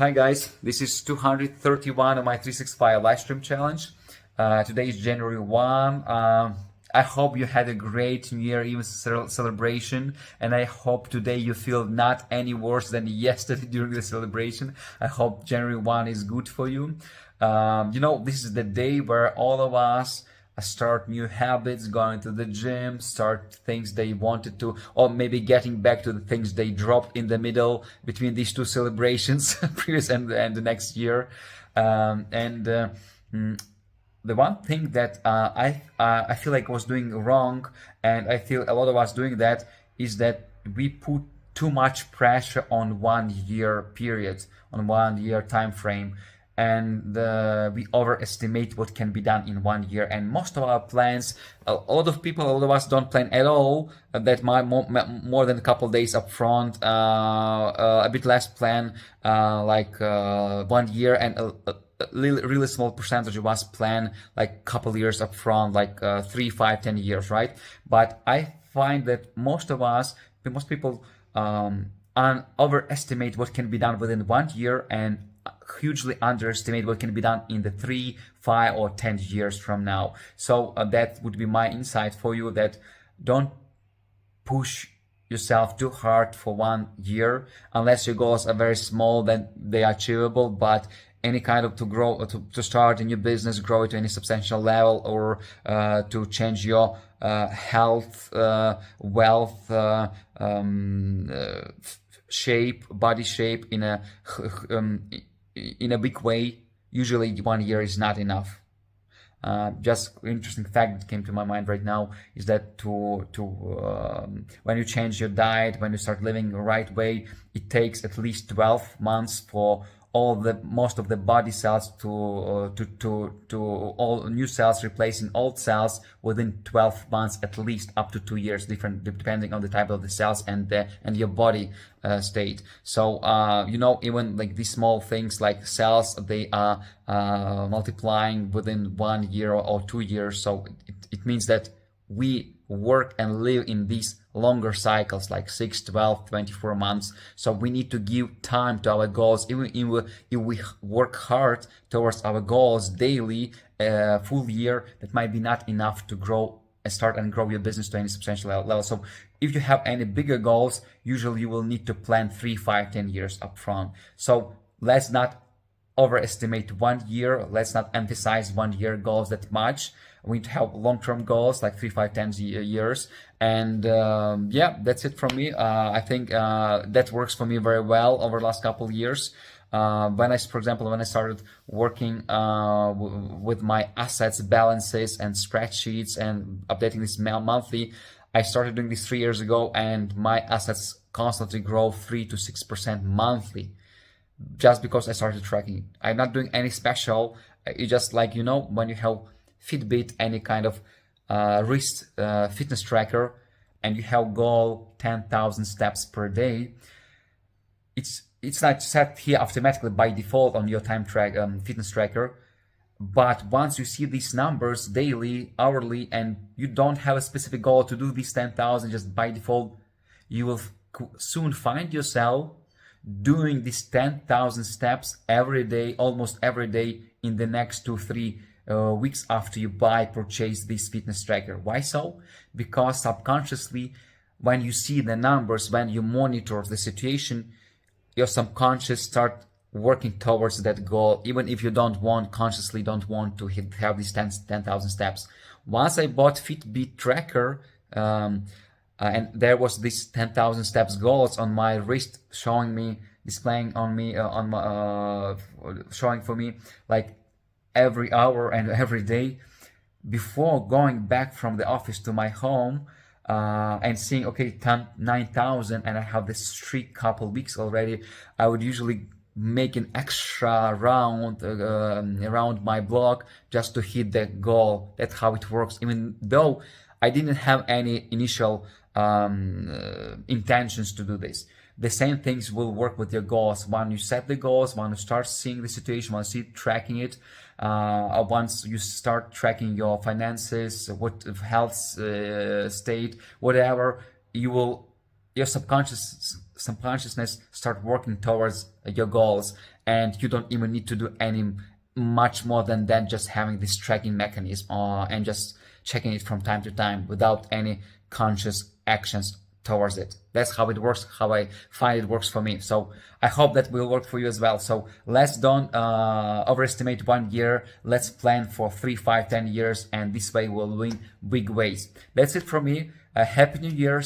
Hi guys, this is 231 of my 365 live stream challenge. Today is January 1. I hope you had a great New Year Eve celebration, and I hope today you feel not any worse than yesterday during the celebration. I hope January 1 is good for you. This is the day where all of us start new habits, going to the gym, start things they wanted to, or maybe getting back to the things they dropped in the middle between these two celebrations, previous and the next year. The one thing that I feel like I was doing wrong, and I feel a lot of us doing that, is that we put too much pressure on 1 year period, on 1 year time frame. And we overestimate what can be done in 1 year. And most of our plans, a lot of us don't plan at all. That more than a couple of days up front, a bit less plan, 1 year, and a really small percentage of us plan like a couple years up front, like 3, 5, 10 years, right? But I find that most people overestimate what can be done within 1 year and hugely underestimate what can be done in the 3, 5, or 10 years from now. So that would be my insight for you, that don't push yourself too hard for 1 year unless your goals are very small, then they are achievable. But any kind of to start a new business, grow it to any substantial level, or to change your health, wealth, shape, body shape in a big way, usually 1 year is not enough. Just interesting fact that came to my mind right now is that when you change your diet, when you start living the right way, it takes at least 12 months for most of the body cells to all new cells replacing old cells within 12 months, at least up to 2 years, depending on the type of the cells and your body state. So even like these small things like cells, they are multiplying within 1 year or 2 years. So it means that we work and live in these longer cycles, like 6, 12, 24 months. So we need to give time to our goals. Even if we work hard towards our goals daily, full year, that might be not enough to grow and start and grow your business to any substantial level. So if you have any bigger goals, usually you will need to plan 3, 5, 10 years up front. So let's not overestimate 1 year. Let's not emphasize 1 year goals that much. We need to have long-term goals like 3, 5, 10 years. And that's it from me. I think that works for me very well over the last couple of years. When I started working with my assets, balances, and spreadsheets, and updating this monthly, I started doing this 3 years ago, and my assets constantly grow 3 to 6% monthly, just because I started tracking it. I'm not doing any special. It's just like, when you have Fitbit, any kind of wrist fitness tracker, and you have goal 10,000 steps per day, it's not set here automatically by default on your fitness tracker. But once you see these numbers daily, hourly, and you don't have a specific goal to do these 10,000 just by default, you will soon find yourself doing these 10,000 steps every day, almost every day, in the next 2-3 weeks after you purchase this fitness tracker. Why so? Because subconsciously, when you see the numbers, when you monitor the situation, your subconscious start working towards that goal, even if you consciously don't want to have these 10,000 steps. Once I bought Fitbit tracker, and there was this 10,000 steps goals on my wrist, showing for me like every hour and every day, before going back from the office to my home, and seeing, okay, 9,000, and I have this streak couple weeks already, I would usually make an extra round around my block just to hit the goal. That's how it works, even though I didn't have any initial intentions to do this. The same things will work with your goals. When you set the goals, when you start seeing the situation, once you tracking it, once you start tracking your finances, what health state, whatever, your subconscious subconsciousness start working towards your goals, and you don't even need to do any much more than that, just having this tracking mechanism and just checking it from time to time without any conscious actions towards it. That's how it works, how I find it works for me. So I hope that will work for you as well. So let's don't overestimate 1 year. Let's plan for 3, 5, 10 years, and this way we'll win big ways. That's it from me. Happy New Year.